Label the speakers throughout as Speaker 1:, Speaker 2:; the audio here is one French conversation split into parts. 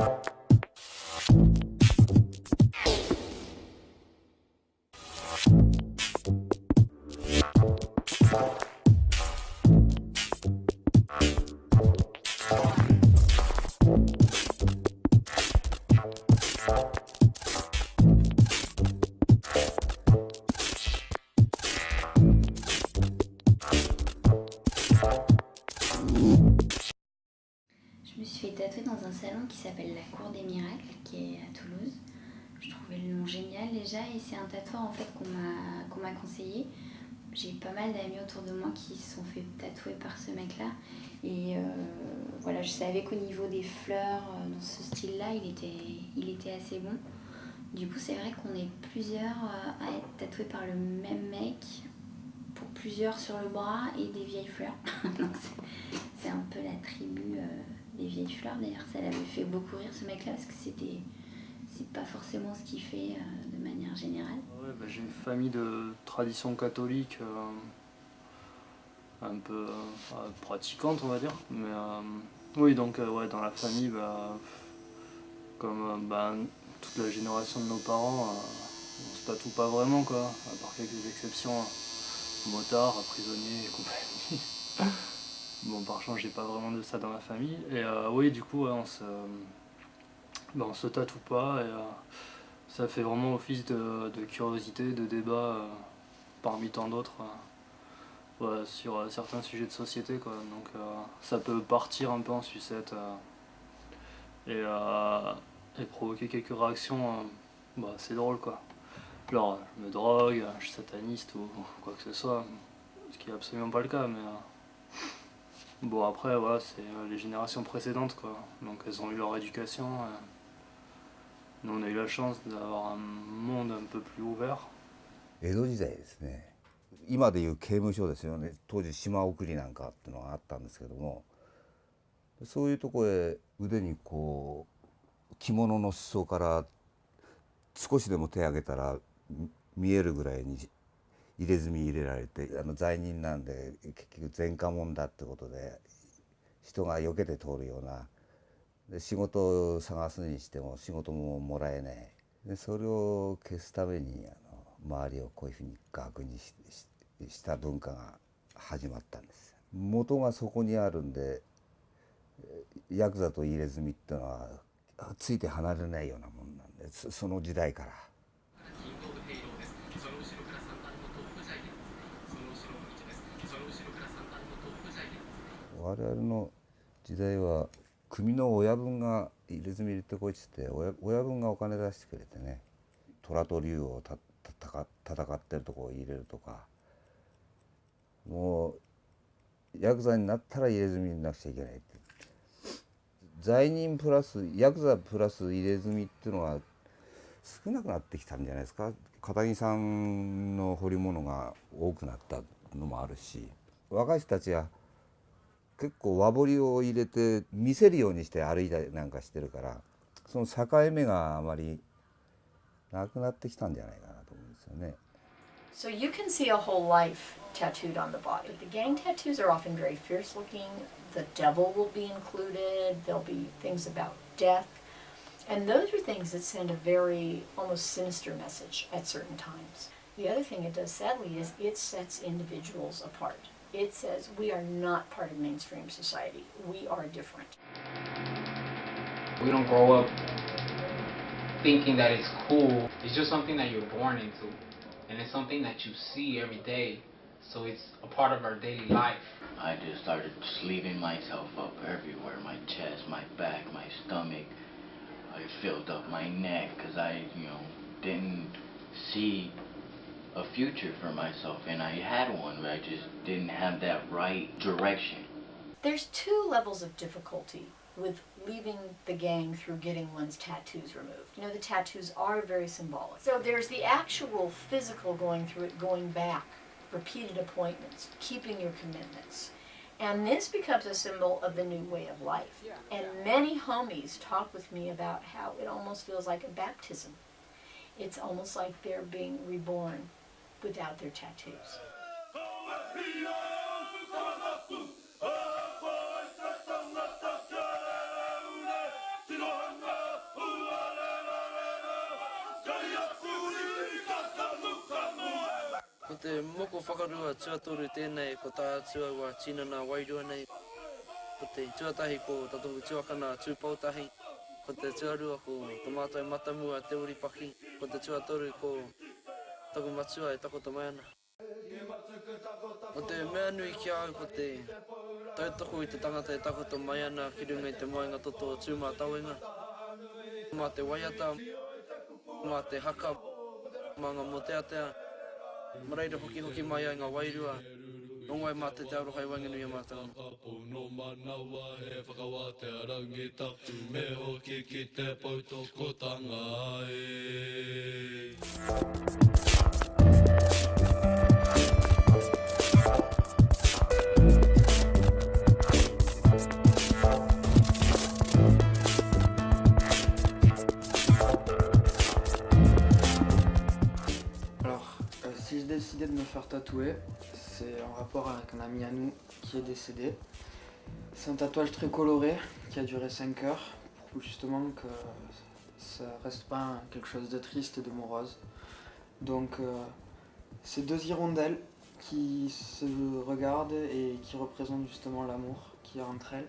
Speaker 1: Je me suis fait tatouer dans un salon qui s'appelle la Cour des Miracles, qui est à Toulouse. Je trouvais le nom génial déjà et c'est un tatoueur en fait qu'on m'a conseillé. J'ai pas mal d'amis autour de moi qui se sont fait tatouer par ce mec-là. Et voilà, je savais qu'au niveau des fleurs, dans ce style-là, il était assez bon. Du coup, c'est vrai qu'on est plusieurs à être tatoués par le même mec, pour plusieurs sur le bras et des vieilles fleurs. Donc c'est un peu la tribu des vieilles fleurs. D'ailleurs, ça l'avait fait beaucoup rire ce mec-là parce que c'est pas forcément ce qu'il fait de manière générale.
Speaker 2: Ouais, bah, j'ai une famille de tradition catholique un peu pratiquante, on va dire. Mais oui, donc ouais, dans la famille, comme toute la génération de nos parents, on se tatoue pas vraiment, quoi, à part quelques exceptions, motards, prisonniers et compagnie. Bon, par chance, j'ai pas vraiment de ça dans ma famille. Et oui, du coup, ouais, on se tatoue pas. Et, ça fait vraiment office de curiosité, de débat parmi tant d'autres ouais, sur certains sujets de société, quoi. Donc ça peut partir un peu en sucette et provoquer quelques réactions c'est drôle, quoi. Genre je me drogue, je suis sataniste ou quoi que ce soit, ce qui est absolument pas le cas, mais bon après voilà, c'est les générations précédentes, quoi. Donc elles ont eu leur éducation. Nous on a eu la chance d'avoir un monde un peu plus ouvert.
Speaker 3: 江戸時代ですね。今でいう刑務所ですよね。当時島送りなんかっていうのがあったんですけども、そういうとこへ腕にこう着物の裾から少しでも手を挙げたら見えるぐらいに入れ墨入れられて、罪人なんで結局前科者だってことで人が避けて通るような、で仕事を探すにしても仕事ももらえない。でそれを消すために周りをこういうふうに額にした文化が始まったんです。元がそこにあるんで、ヤクザと入れ墨っていうのはついて離れないようなもんなんで、その時代から。我々の時代は組の親分が入れ墨入れてこいっつって親分がお金出してくれてね、虎と竜を戦ってるとこを入れるとか、もうヤクザになったら入れ墨になくちゃいけないって。罪人プラスヤクザプラス入れ墨っていうのは少なくなってきたんじゃないですか。片木さんの彫り物が多くなったのもあるし、若い人たちは結構和彫りを入れて見せるようにして歩いたりなんかしてるから、その境目があまりなくなってきたんじゃないかなと思うんですよね。
Speaker 4: So you can see a whole life tattooed on the body. The gang tattoos are often very fierce looking. The devil will be included. There'll be things about death. And those are things that send a very almost sinister message at certain times. The other thing it does, sadly, is it sets individuals apart. It says we are not part of mainstream society. We are different.
Speaker 5: We don't grow up thinking that it's cool. It's just something that you're born into. And it's something that you see every day. So it's a part of our daily life.
Speaker 6: I just started sleeving myself up everywhere. My chest, my back, my stomach. I filled up my neck because I, didn't see a future for myself. And I had one, but I just didn't have that right direction.
Speaker 4: There's two levels of difficulty with leaving the gang through getting one's tattoos removed. The tattoos are very symbolic. So there's the actual physical going through it, going back, repeated appointments, keeping your commitments. And this becomes a symbol of the new way of life. And many homies talk with me about how it almost feels like a baptism. It's almost like they're being reborn without their tattoos.
Speaker 7: te moko whakarua tuatoru tēnei ko tā atua wa tinana wairua nei. Ko te tuatahi ko tatoru tuakana tūpautahi. Ko te tuarua ko tomatai matamua te uripaki. Ko te tuatoru ko taku matua e takota maiana. Ko te mea nui ki au ko te tautoko i te tangata e takota maiana ki runga i te moenga toto tūmā tauenga. Mā te waiata, mā te haka, mā ngā moteatea. Maraira hoki hoki mai ai ngā wairua. Nongai mā te te arohai wanganui a mātau.
Speaker 8: No manawa he whakawātea rangi tapu me hoki ki te pautokotanga e.
Speaker 9: Si j'ai décidé de me faire tatouer, c'est en rapport avec un ami à nous qui est décédé. C'est un tatouage très coloré qui a duré 5 heures pour justement que ça reste pas quelque chose de triste et de morose. Donc c'est 2 hirondelles qui se regardent et qui représentent justement l'amour qui est entre elles.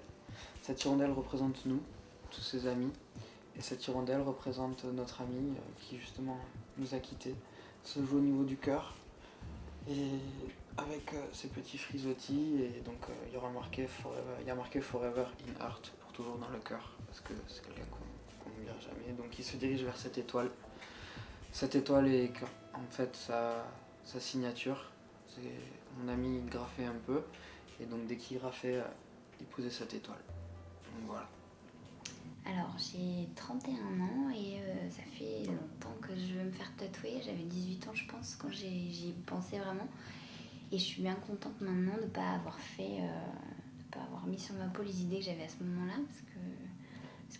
Speaker 9: Cette hirondelle représente nous, tous ses amis, et cette hirondelle représente notre ami qui justement nous a quittés. Se joue au niveau du cœur et avec ces petits frisottis, et donc il y a marqué Forever in Heart, pour toujours dans le cœur, parce que c'est quelqu'un qu'on n'oubliera jamais. Donc il se dirige vers cette étoile. Cette étoile est en fait sa signature. C'est mon ami graffait un peu, et donc dès qu'il graffait, il posait cette étoile. Donc voilà.
Speaker 1: Alors j'ai 31 ans et ça fait longtemps que je veux me faire tatouer. J'avais 18 ans je pense quand j'y ai pensé vraiment. Et je suis bien contente maintenant de ne pas avoir mis sur ma peau les idées que j'avais à ce moment-là, parce que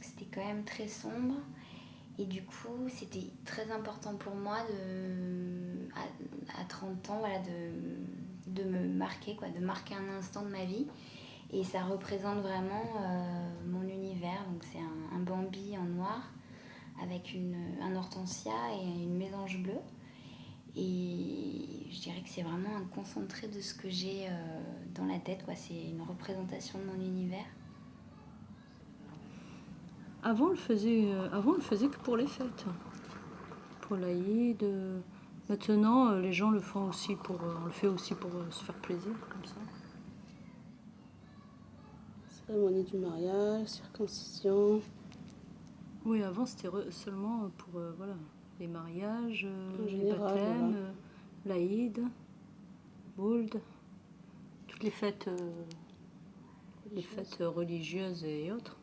Speaker 1: c'était quand même très sombre. Et du coup c'était très important pour moi à 30 ans voilà, de me marquer, de marquer un instant de ma vie. Et ça représente vraiment mon univers. Donc c'est un bambi en noir avec un hortensia et une mésange bleue. Et je dirais que c'est vraiment un concentré de ce que j'ai dans la tête, quoi. C'est une représentation de mon univers.
Speaker 10: Avant, on le faisait que pour les fêtes, pour l'Aïd. Maintenant, les gens le font aussi on le fait aussi pour se faire plaisir, comme ça.
Speaker 11: Cérémonie du mariage, circoncision.
Speaker 10: Oui, avant c'était seulement pour voilà, les mariages, les
Speaker 11: général,
Speaker 10: baptêmes,
Speaker 11: voilà.
Speaker 10: l'Aïd, Bould, toutes les fêtes religieuses et autres.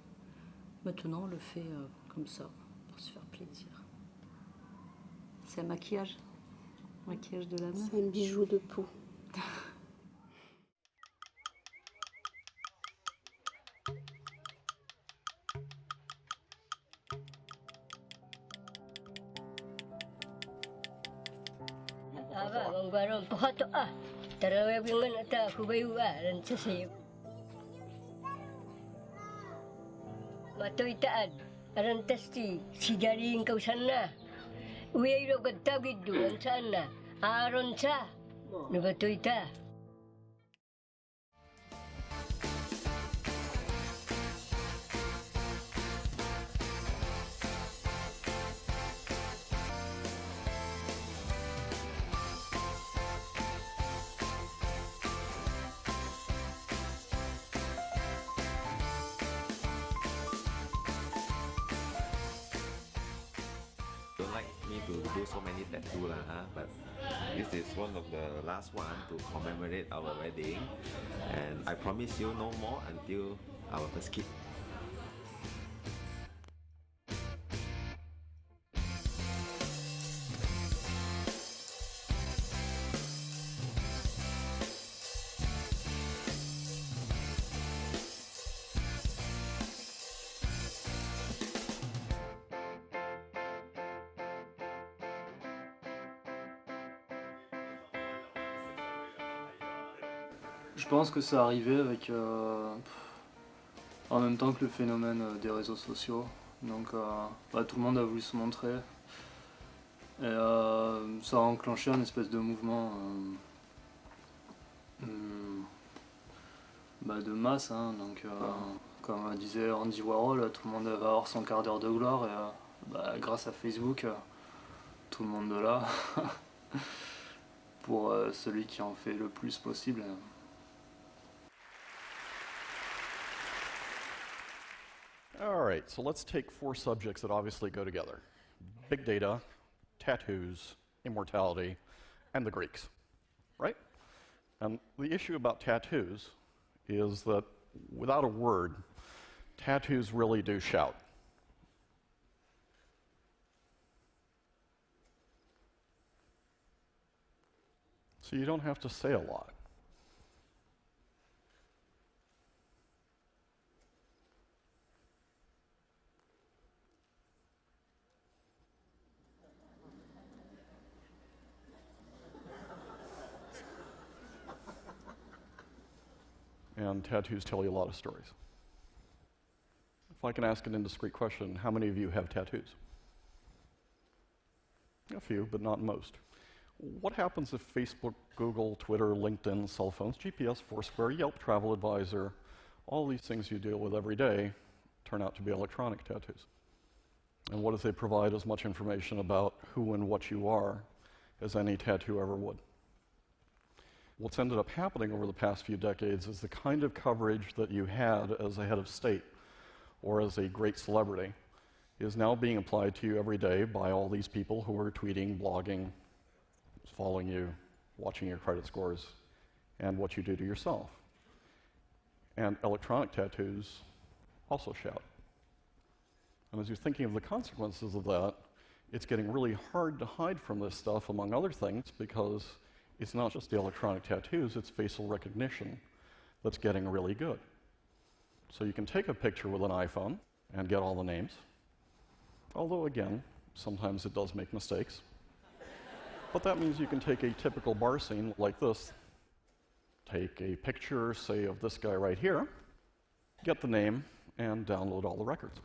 Speaker 10: Maintenant on le fait comme ça, pour se faire plaisir. C'est un maquillage de la main.
Speaker 11: C'est un bijou de peau.
Speaker 12: Barang pohato tarawe bingan ata kubayu dan sasayip matoitaan aran tasti sijaring kausanna uyairo gadtagidu ansana aron sa nabatoita.
Speaker 13: Don't like me to do so many tattoos but this is one of the last one to commemorate our wedding, and I promise you no more until our first kid.
Speaker 2: Je pense que ça arrivait avec en même temps que le phénomène des réseaux sociaux. Donc tout le monde a voulu se montrer. Et ça a enclenché un espèce de mouvement de masse, hein, donc comme disait Andy Warhol, tout le monde va avoir son quart d'heure de gloire et grâce à Facebook, tout le monde est là pour celui qui en fait le plus possible.
Speaker 14: All right, so let's take 4 subjects that obviously go together. Big data, tattoos, immortality, and the Greeks, right? And the issue about tattoos is that without a word, tattoos really do shout. So you don't have to say a lot. And tattoos tell you a lot of stories. If I can ask an indiscreet question, how many of you have tattoos? A few, but not most. What happens if Facebook, Google, Twitter, LinkedIn, cell phones, GPS, Foursquare, Yelp, Travel Advisor, all these things you deal with every day turn out to be electronic tattoos? And what if they provide as much information about who and what you are as any tattoo ever would? What's ended up happening over the past few decades is the kind of coverage that you had as a head of state or as a great celebrity is now being applied to you every day by all these people who are tweeting, blogging, following you, watching your credit scores, and what you do to yourself. And electronic tattoos also shout. And as you're thinking of the consequences of that, it's getting really hard to hide from this stuff, among other things, because it's not just the electronic tattoos, it's facial recognition that's getting really good. So you can take a picture with an iPhone and get all the names. Although, again, sometimes it does make mistakes. But that means you can take a typical bar scene like this, take a picture, say, of this guy right here, get the name, and download all the records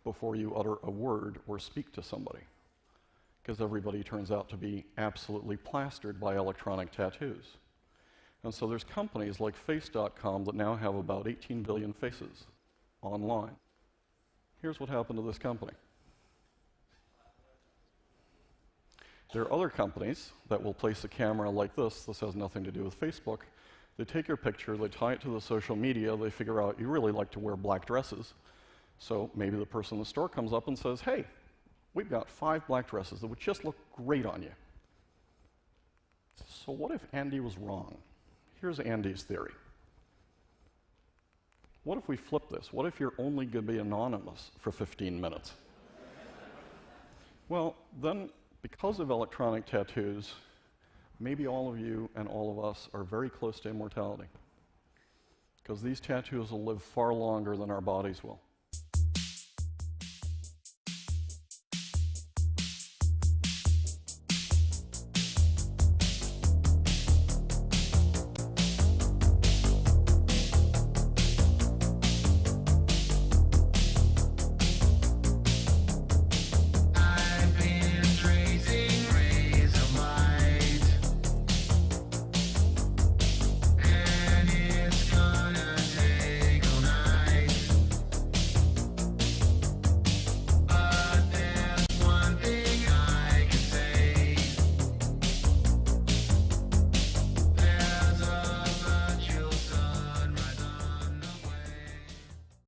Speaker 14: before you utter a word or speak to somebody, because everybody turns out to be absolutely plastered by electronic tattoos. And so there's companies like Face.com that now have about 18 billion faces online. Here's what happened to this company. There are other companies that will place a camera like this. This has nothing to do with Facebook. They take your picture, they tie it to the social media, they figure out you really like to wear black dresses. So maybe the person in the store comes up and says, hey, we've got 5 black dresses that would just look great on you. So what if Andy was wrong? Here's Andy's theory. What if we flip this? What if you're only going to be anonymous for 15 minutes? Well, then, because of electronic tattoos, maybe all of you and all of us are very close to immortality, because these tattoos will live far longer than our bodies will.